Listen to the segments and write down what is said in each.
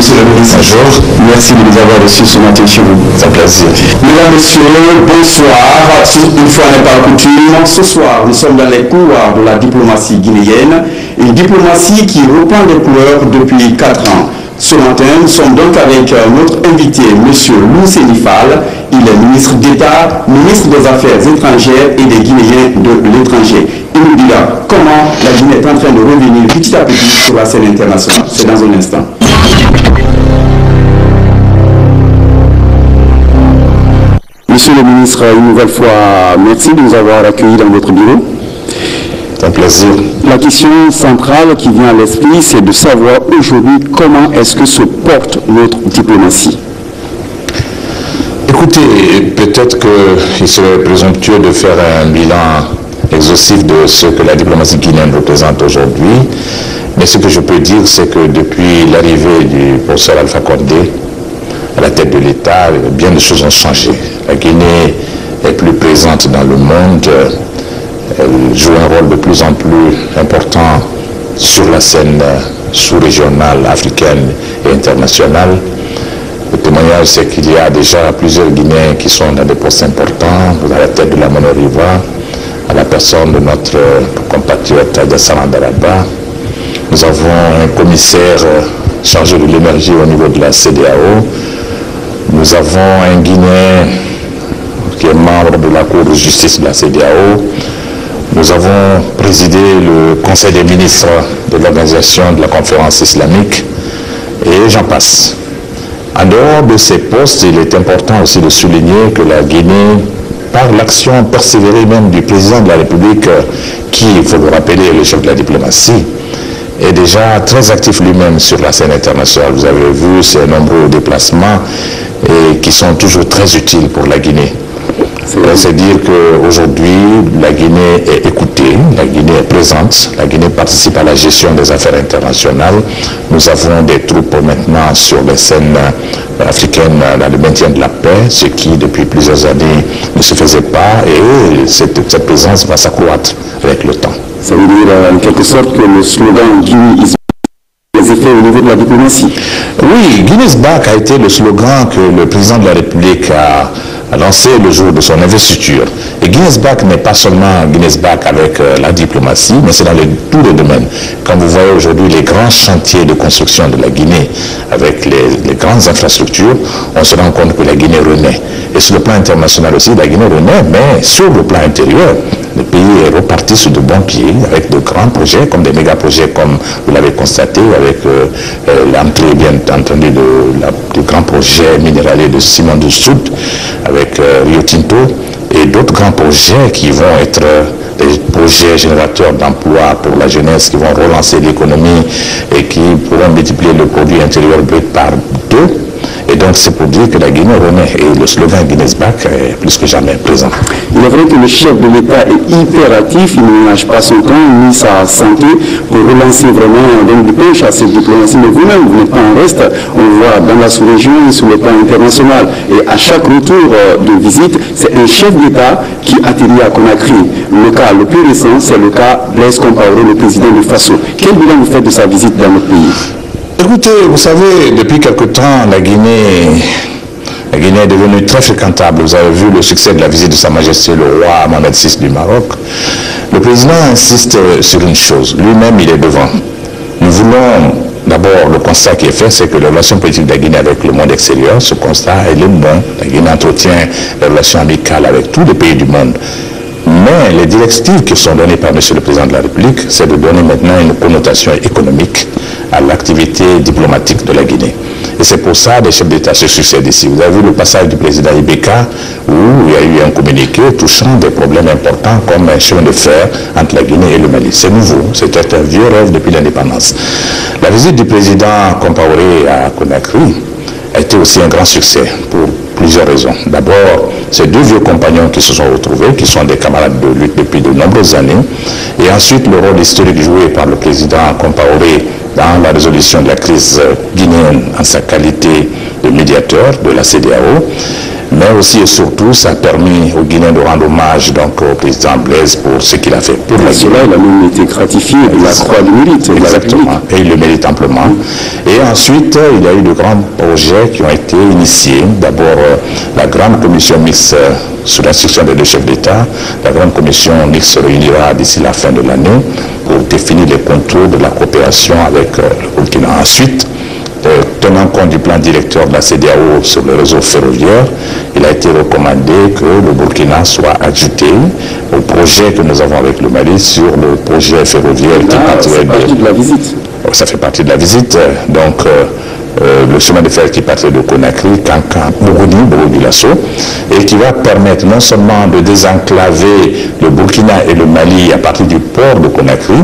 Monsieur le ministre, bonjour. Merci de nous avoir reçus ce matin chez vous. C'est un plaisir. Mesdames, Messieurs, bonsoir. Une fois n'est pas coutume, ce soir, nous sommes dans les couloirs de la diplomatie guinéenne, une diplomatie qui reprend des couleurs depuis 4 ans. Ce matin, nous sommes donc avec notre invité, M. Lou Sénifal. Il est ministre d'État, ministre des Affaires étrangères et des Guinéens de l'étranger. Il nous dira comment la Guinée est en train de revenir petit à petit sur la scène internationale. C'est dans un instant. Monsieur le ministre, une nouvelle fois, merci de nous avoir accueillis dans votre bureau. C'est un plaisir. La question centrale qui vient à l'esprit, c'est de savoir aujourd'hui comment est-ce que se porte notre diplomatie. Écoutez, peut-être qu'il serait présomptueux de faire un bilan exhaustif de ce que la diplomatie guinéenne représente aujourd'hui, mais ce que je peux dire, c'est que depuis l'arrivée du professeur Alpha Condé à la tête de l'État, bien de choses ont changé. La Guinée est plus présente dans le monde, elle joue un rôle de plus en plus important sur la scène sous-régionale, africaine et internationale. Le témoignage, c'est qu'il y a déjà plusieurs Guinéens qui sont dans des postes importants, à la tête de la Monoriva, à la personne de notre compatriote Adesanya Daraba. Nous avons un commissaire chargé de l'énergie au niveau de la CEDEAO. Nous avons un Guinéen qui est membre de la Cour de justice de la CEDEAO. Nous avons présidé le Conseil des ministres de l'Organisation de la Conférence islamique et j'en passe. En dehors de ces postes, il est important aussi de souligner que la Guinée, par l'action persévérée même du président de la République, qui, il faut le rappeler, est le chef de la diplomatie, est déjà très actif lui-même sur la scène internationale. Vous avez vu ses nombreux déplacements et qui sont toujours très utiles pour la Guinée. C'est dire qu'aujourd'hui, la Guinée est écoutée, la Guinée est présente, la Guinée participe à la gestion des affaires internationales. Nous avons des troupes maintenant sur les scènes africaines dans le maintien de la paix, ce qui depuis plusieurs années ne se faisait pas, et cette présence va s'accroître avec le temps. Ça veut dire en quelque sorte que le slogan Guinée is back a des effets au niveau de la diplomatie. Oui, Guinée is back a été le slogan que le président de la République a lancé le jour de son investiture. Et Guinée is back n'est pas seulement Guinée is back avec la diplomatie, mais c'est dans tous les domaines. Quand vous voyez aujourd'hui les grands chantiers de construction de la Guinée avec les grandes infrastructures, on se rend compte que la Guinée renaît. Et sur le plan international aussi, la Guinée renaît, mais sur le plan intérieur, le pays est reparti sur de bons pieds avec de grands projets, comme des méga-projets, comme vous l'avez constaté, avec l'entrée, bien entendu, du grand projet minéralier de Simandou Sud, avec Rio Tinto, et d'autres grands projets qui vont être des projets générateurs d'emplois pour la jeunesse, qui vont relancer l'économie et qui pourront multiplier le produit intérieur brut par 2. Et donc c'est pour dire que la Guinée renaît et le slogan Guinée is back est plus que jamais présent. Il est vrai que le chef de l'État est impératif, il ne ménage pas son temps ni sa santé pour relancer vraiment du punch à cette diplomatie. Mais vous-même, vous n'êtes pas en reste. On le voit dans la sous-région et sur le plan international. Et à chaque retour de visite, c'est un chef d'État qui atterrit à Conakry. Le cas le plus récent, c'est le cas Blaise Compaoré, le président de Faso. Quel bilan vous faites de sa visite dans notre pays? Écoutez, vous savez, depuis quelque temps, la Guinée est devenue très fréquentable. Vous avez vu le succès de la visite de Sa Majesté le roi Mohamed VI du Maroc. Le président insiste sur une chose. Lui-même, il est devant. Nous voulons, d'abord, le constat qui est fait, c'est que la relation politique de la Guinée avec le monde extérieur, ce constat, elle est bon. La Guinée entretient des relations amicales avec tous les pays du monde. Mais les directives qui sont données par M. le Président de la République, c'est de donner maintenant une connotation économique à l'activité diplomatique de la Guinée. Et c'est pour ça que les chefs d'État se succèdent ici. Vous avez vu le passage du président Ibeka, où il y a eu un communiqué touchant des problèmes importants comme un chemin de fer entre la Guinée et le Mali. C'est nouveau, c'était un vieux rêve depuis l'indépendance. La visite du président Compaoré à Conakry a été aussi un grand succès pour plusieurs raisons. D'abord, ces deux vieux compagnons qui se sont retrouvés, qui sont des camarades de lutte depuis de nombreuses années, et ensuite le rôle historique joué par le président Compaoré dans la résolution de la crise guinéenne en sa qualité de médiateur de la CEDEAO. Mais aussi et surtout, ça a permis aux Guinéens de rendre hommage donc, au président Blaise pour ce qu'il a fait pour la Guinée. Il a même été gratifié de la croix du mérite. Exactement, et il le mérite amplement. Et ensuite, il y a eu de grands projets qui ont été initiés. D'abord, la grande commission mixte sous l'instruction des deux chefs d'État. La grande commission mixte se réunira d'ici la fin de l'année pour définir les contours de la coopération avec le Burkina. Ensuite, tenant compte du plan directeur de la CEDEAO sur le réseau ferroviaire, il a été recommandé que le Burkina soit ajouté au projet que nous avons avec le Mali sur le projet ferroviaire qui fait partie de la visite. Ça fait partie de la visite. Donc, le chemin de fer qui partait de Conakry, Kankan, Bourgouni-Lasso, et qui va permettre non seulement de désenclaver le Burkina et le Mali à partir du port de Conakry,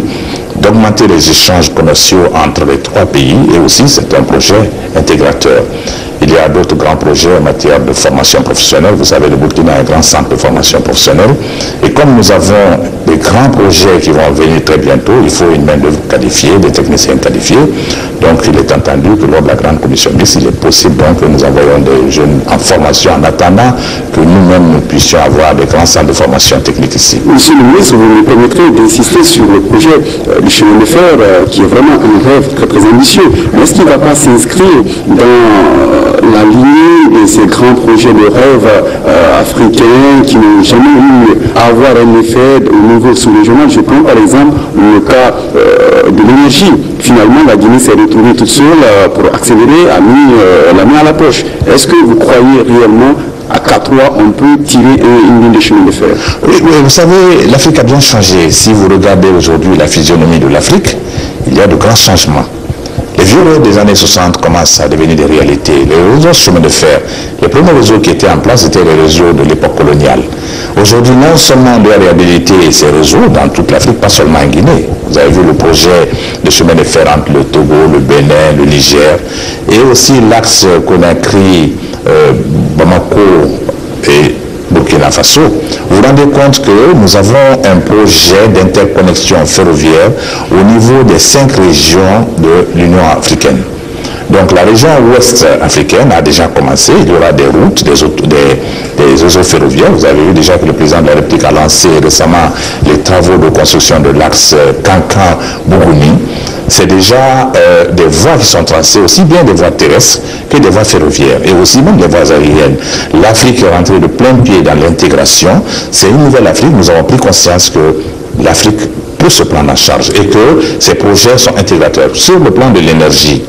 d'augmenter les échanges commerciaux entre les trois pays, et aussi c'est un projet intégrateur. Il y a d'autres grands projets en matière de formation professionnelle. Vous savez, le Burkina a un grand centre de formation professionnelle. Et comme nous avons des grands projets qui vont venir très bientôt, il faut une main-d'œuvre qualifiée, des techniciens qualifiés. Donc, il est entendu que lors de la grande commission mixte, il est possible donc que nous envoyons des jeunes en formation en attendant que nous-mêmes nous puissions avoir des grands centres de formation technique ici. Monsieur le ministre, vous me permettrez d'insister sur le projet du chemin de fer qui est vraiment un rêve très, très ambitieux. Mais est-ce qu'il ne va pas s'inscrire dans la lignée de ces grands projets de rêve africains qui n'ont jamais eu à avoir un effet au niveau sous-régional? Je prends par exemple le cas de l'énergie. Finalement, la Guinée s'est retrouvée toute seule pour accélérer, a mis la main à la poche. Est-ce que vous croyez réellement à 4 mois, on peut tirer une ligne de chemin de fer? Oui, vous savez, l'Afrique a bien changé. Si vous regardez aujourd'hui la physionomie de l'Afrique, il y a de grands changements. Les vieux réseaux des années 60 commencent à devenir des réalités. Les réseaux de chemin de fer, les premiers réseaux qui étaient en place étaient les réseaux de l'époque coloniale. Aujourd'hui, non seulement on doit réhabiliter ces réseaux dans toute l'Afrique, pas seulement en Guinée. Vous avez vu le projet de chemin de fer entre le Togo, le Bénin, le Niger, et aussi l'axe Conakry, Bamako et Burkina Faso. Vous vous rendez compte que nous avons un projet d'interconnexion ferroviaire au niveau des 5 régions de l'Union africaine. Donc la région ouest africaine a déjà commencé, il y aura des routes, des réseaux ferroviaires. Vous avez vu déjà que le président de la République a lancé récemment les travaux de construction de l'axe Kankan-Bourgouni. C'est déjà des voies qui sont tracées, aussi bien des voies terrestres que des voies ferroviaires, et aussi même des voies aériennes. L'Afrique est rentrée de plein pied dans l'intégration. C'est une nouvelle Afrique. Nous avons pris conscience que l'Afrique peut se prendre en charge et que ces projets sont intégrateurs. Sur le plan de l'énergie,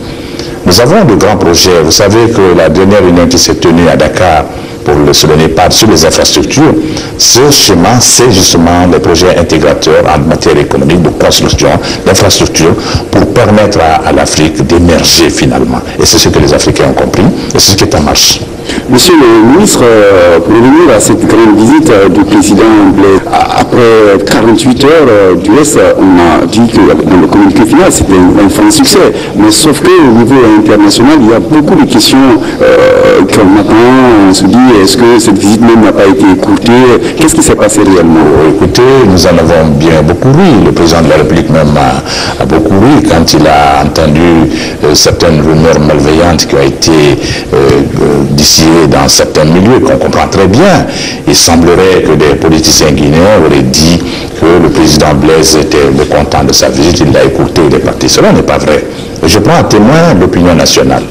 nous avons de grands projets. Vous savez que la dernière réunion qui s'est tenue à Dakar pour se donner part sur les infrastructures, ce schéma, c'est justement les projets intégrateurs en matière économique, de construction, d'infrastructures, pour permettre à l'Afrique d'émerger finalement. Et c'est ce que les Africains ont compris, et c'est ce qui est en marche. Monsieur le ministre, pour revenir à cette grande visite du président Blaise, après 48 heures du reste, on a dit que dans le communiqué final, c'était un franc succès. Mais sauf qu'au niveau international, il y a beaucoup de questions qu'on attend. On se dit, est-ce que cette visite même n'a pas été écoutée? Qu'est-ce qui s'est passé réellement? Écoutez, nous en avons bien beaucoup ri. Le président de la République même a beaucoup ri quand il a entendu certaines rumeurs malveillantes qui ont été distillées dans certains milieux qu'on comprend très bien. Il semblerait que des politiciens guinéens auraient dit que le président Blaise était mécontent de sa visite, il l'a écouté, il est parti. Cela n'est pas vrai. Et je prends à témoin l'opinion nationale.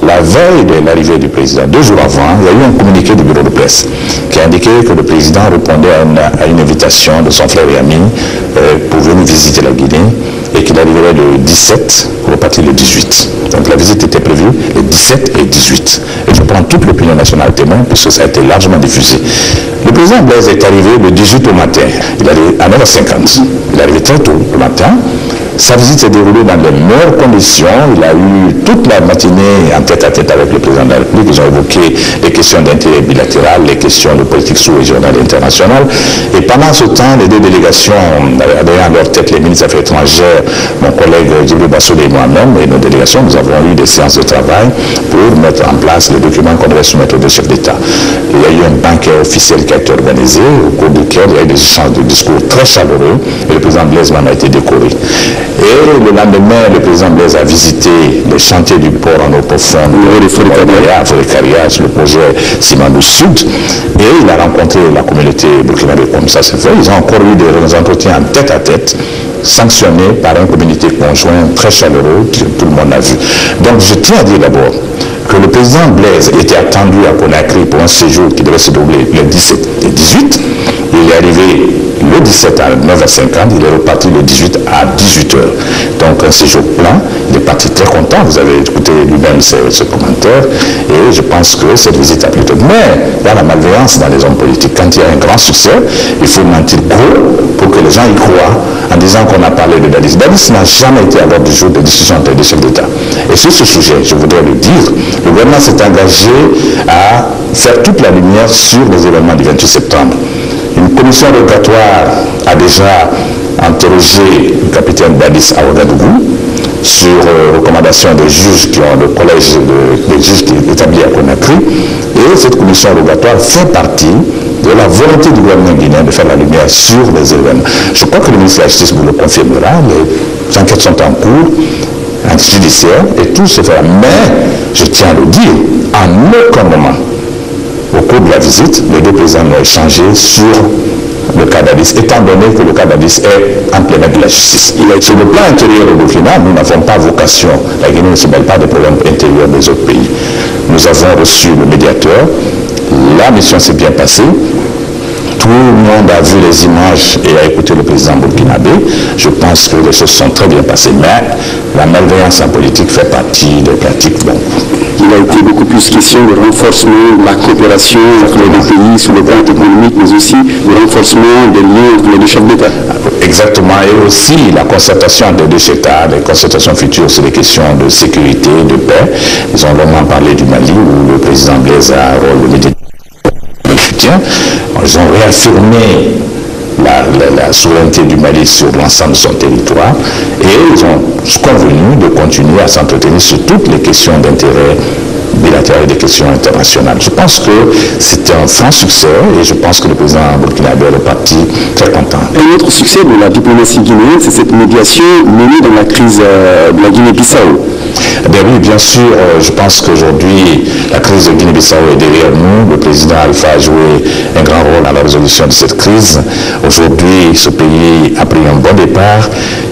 La veille de l'arrivée du président, 2 jours avant, il y a eu un communiqué du bureau de presse qui a indiqué que le président répondait à une invitation de son frère et ami pour venir visiter la Guinée et qu'il arriverait le 17 pour repartir le 18. Donc la visite était prévue le 17 et 18. Et je prends toute l'opinion nationale témoin puisque ça a été largement diffusé. Le président Blaise est arrivé le 18 au matin. Il est arrivé à 9h50. Il est arrivé très tôt le matin. Sa visite s'est déroulée dans les meilleures conditions. Il a eu toute la matinée en tête-à-tête avec le président de la République. Ils ont évoqué les questions d'intérêt bilatéral, les questions de politique sous-régionale et internationale. Et pendant ce temps, les 2 délégations, ayant à leur tête les ministres des Affaires étrangères, mon collègue Djibril Bassoul et moi-même, et nos délégations, nous avons eu des séances de travail pour mettre en place les documents qu'on devait soumettre aux 2 chefs d'État. Il y a eu un banquet officiel qui a été organisé, au cours duquel il y a eu des échanges de discours très chaleureux, et le président Blaise a été décoré. Et le lendemain, le président Blaise a visité les chantiers du port en eau profonde de Forêt-Caria, sur le projet Simandou Sud. Et il a rencontré la communauté burkinabé comme ça c'est fait. Ils ont encore eu des entretiens tête à tête, sanctionnés par un communiqué conjoint très chaleureux, que tout le monde a vu. Donc je tiens à dire d'abord que le président Blaise était attendu à Conakry pour un séjour qui devait se dérouler le 17 et 18. Il est arrivé le 17 à 9h50, il est reparti le 18 à 18h. Donc un séjour plein, il est parti très content, vous avez écouté lui-même ce commentaire, et je pense que cette visite a plutôt... Mais il y a la malveillance dans les hommes politiques. Quand il y a un grand succès, il faut mentir gros pour que les gens y croient en disant qu'on a parlé de Dadis. Dadis n'a jamais été à l'ordre du jour de discussion entre les chefs d'État. Et sur ce sujet, je voudrais le dire, le gouvernement s'est engagé à faire toute la lumière sur les événements du 28 septembre. Une commission rogatoire a déjà interrogé le capitaine Dadis à Ouagadougou sur recommandation des juges qui ont le collège des juges qui est établi à Conakry. Et cette commission rogatoire fait partie de la volonté du gouvernement guinéen de faire la lumière sur les événements. Je crois que le ministre de la Justice vous le confirmera, les enquêtes sont en cours, en judiciaire, et tout se fera. Mais, je tiens à le dire, en aucun moment, au cours de la visite, les deux présidents ont échangé sur le cas Dadis, étant donné que le cas Dadis est en plein de la justice. Sur le plan intérieur au Burkina, nous n'avons pas vocation, la Guinée ne se mêle pas des problèmes intérieurs des autres pays. Nous avons reçu le médiateur, la mission s'est bien passée, tout le monde a vu les images et a écouté le président burkinabé. Je pense que les choses sont très bien passées, mais la malveillance en politique fait partie des pratiques. Bon. Il a été beaucoup plus question de renforcement de la coopération entre les deux pays sur le plan économique, mais aussi de renforcement des liens entre les deux chefs d'État. Exactement, et aussi la concertation des deux États, les concertations futures sur les questions de sécurité, de paix. Ils ont vraiment parlé du Mali, où le président Blaise a un rôle de médiateur. Ils ont réaffirmé la souveraineté du Mali sur l'ensemble de son territoire et ils ont convenu de continuer à s'entretenir sur toutes les questions d'intérêt bilatéral et des questions internationales. Je pense que c'est un franc succès et je pense que le président burkinabé est parti très content. Un autre succès de la diplomatie guinéenne, c'est cette médiation menée dans la crise de la Guinée-Bissau. Oui, bien sûr, je pense qu'aujourd'hui, la crise de Guinée-Bissau est derrière nous. Le président Alpha a joué un grand rôle dans la résolution de cette crise. Aujourd'hui, ce pays a pris un bon départ.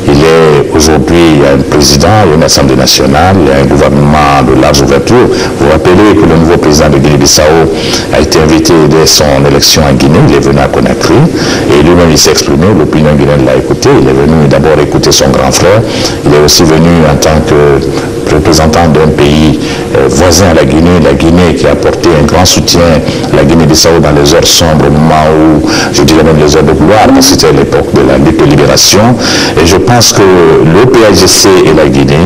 Il est aujourd'hui un président, il y a une assemblée nationale, il y a un gouvernement de large ouverture. Vous vous rappelez que le nouveau président de Guinée-Bissau a été invité dès son élection en Guinée. Il est venu à Conakry et lui-même il s'est exprimé. L'opinion guinéenne l'a écouté. Il est venu d'abord écouter son grand frère. Il est aussi venu en tant que représentant d'un pays voisin à la Guinée qui a apporté un grand soutien à la Guinée-Bissau dans les heures sombres, au moment où, je dirais même les heures de gloire, parce que c'était l'époque de la lutte de libération. Et je pense que le PAIGC et la Guinée,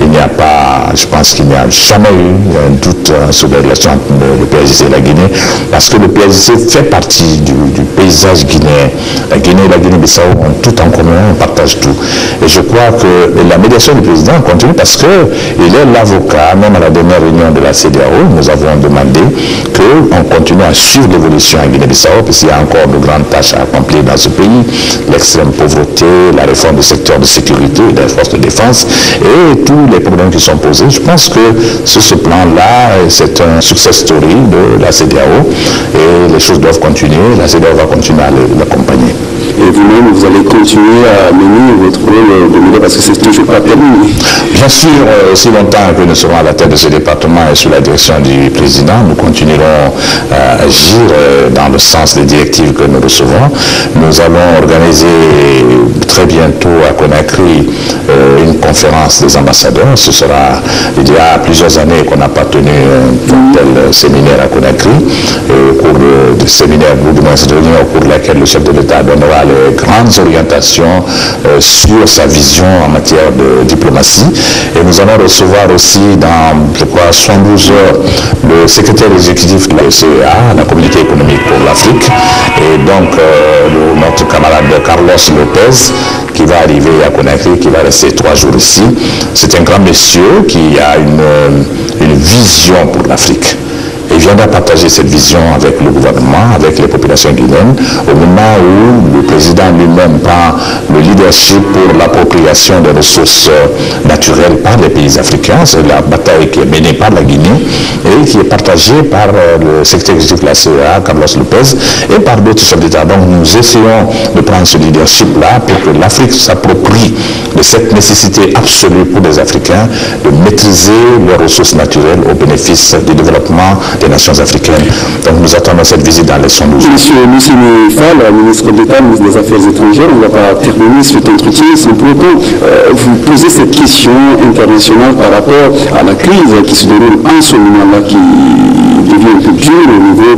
il n'y a pas, je pense qu'il n'y a jamais eu un doute sur la relation entre le PAIGC et la Guinée, parce que le PAIGC fait partie du paysage guinéen. La Guinée et la Guinée-Bissau ont tout en commun, on partage tout. Et je crois que la médiation du président continue parce qu'il est l'avocat, même à la dernière réunion de la CEDEAO, nous avons demandé qu'on continue à suivre l'évolution en Guinée-Bissau, puisqu'il y a encore de grandes tâches à accomplir dans ce pays, l'extrême pauvreté, la réforme du secteur de sécurité, des forces de défense, et tous les problèmes qui sont posés. Je pense que sur ce plan-là, c'est un success story de la CEDEAO, et les choses doivent continuer, la CEDEAO va continuer à l'accompagner. Et vous-même, vous allez continuer à mener votre rôle de leader parce que c'est toujours pas permis. Bien sûr, aussi longtemps que nous serons à la tête de ce département et sous la direction du président, nous continuerons à agir dans le sens des directives que nous recevons. Nous allons organiser très bientôt à Conakry une conférence des ambassadeurs. Ce sera, il y a plusieurs années qu'on n'a pas tenu un tel séminaire à Conakry. Au cours du séminaire, du moins cette réunion au cours de laquelle le chef de l'État donnera les grandes orientations sur sa vision en matière de diplomatie. Et nous allons recevoir aussi dans, je crois, 72 heures le secrétaire exécutif de la CEA, la Communauté économique pour l'Afrique, et donc notre camarade Carlos Lopez, qui va arriver à Conakry, qui va rester 3 jours ici. C'est un grand monsieur qui a une vision pour l'Afrique. Et viendra partager cette vision avec le gouvernement, avec les populations guinéennes, au moment où le président lui-même prend le leadership pour l'appropriation des ressources naturelles par les pays africains. C'est la bataille qui est menée par la Guinée et qui est partagée par le secrétaire exécutif de la CEA, Carlos Lopez, et par d'autres chefs d'État. Donc nous essayons de prendre ce leadership-là pour que l'Afrique s'approprie de cette nécessité absolue pour les Africains de maîtriser leurs ressources naturelles au bénéfice du développement des nations africaines. Donc nous attendons cette visite dans les 112 jours. Monsieur Fall, ministre d'État, ministre des Affaires étrangères, on ne va pas terminer cet entretien sans pour autant vous poser cette question internationale par rapport à la crise qui se déroule en ce moment-là, qui devient un peu dure au niveau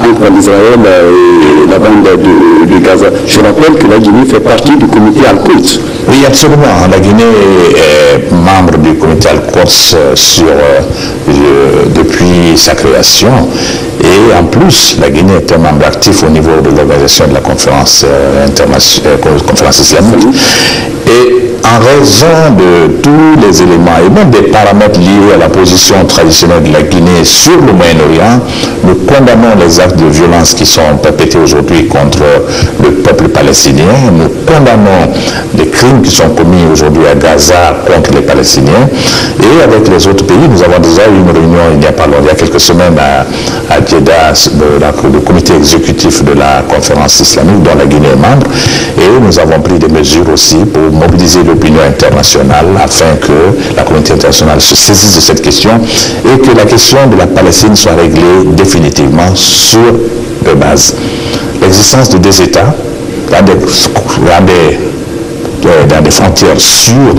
entre l'Israël et la bande de Gaza. Je rappelle que la Guinée fait partie du comité Al-Quds. Oui, absolument. La Guinée est membre du comité Al-Quds depuis sa création. Et en plus, la Guinée est un membre actif au niveau de l'organisation de la conférence islamique. Et en raison de tous les éléments et même des paramètres liés à la position traditionnelle de la Guinée sur le Moyen-Orient, nous condamnons les actes de violence qui sont perpétrés aujourd'hui contre le peuple palestinien. Nous condamnons les crimes qui sont commis aujourd'hui à Gaza contre les Palestiniens. Et avec les autres pays, nous avons déjà eu une réunion il y a quelques semaines à Jeddah, le comité exécutif de la conférence islamique dont la Guinée est membre. Et nous avons pris des mesures aussi pour mobiliser l'opinion internationale afin que la communauté internationale se saisisse de cette question et que la question de la Palestine soit réglée définitivement sur deux bases. L'existence de deux États dans des frontières sûres,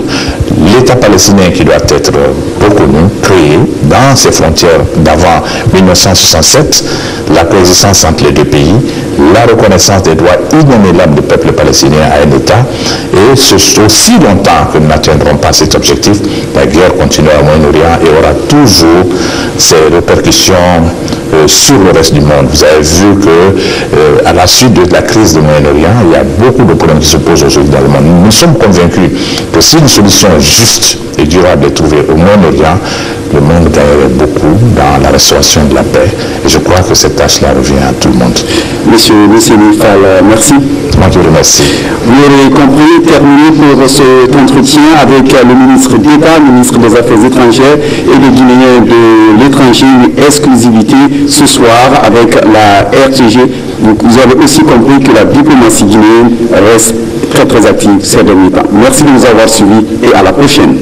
l'État palestinien qui doit être reconnu, créé dans ces frontières d'avant 1967, la coexistence entre les deux pays, la reconnaissance des droits inaliénables du peuple palestinien à un État, et aussi longtemps que nous n'atteindrons pas cet objectif, la guerre continuera au Moyen-Orient et aura toujours ses répercussions sur le reste du monde. Vous avez vu que à la suite de la crise du Moyen-Orient, il y a beaucoup de problèmes qui se posent aujourd'hui dans le monde. Nous sommes convaincus que si une solution juste et durable est trouvée au Moyen-Orient, le monde gagnerait beaucoup dans la restauration de la paix. Et je crois que cette tâche-là revient à tout le monde. Monsieur Fall, merci. Moi qui vous remercie. Vous l'aurez compris, terminé pour cet entretien avec le ministre d'État, ministre des Affaires étrangères et le Guinéen de l'étranger, une exclusivité ce soir avec la RTG. Vous avez aussi compris que la diplomatie guinéenne reste très active ces derniers temps. Merci de nous avoir suivis et à la prochaine.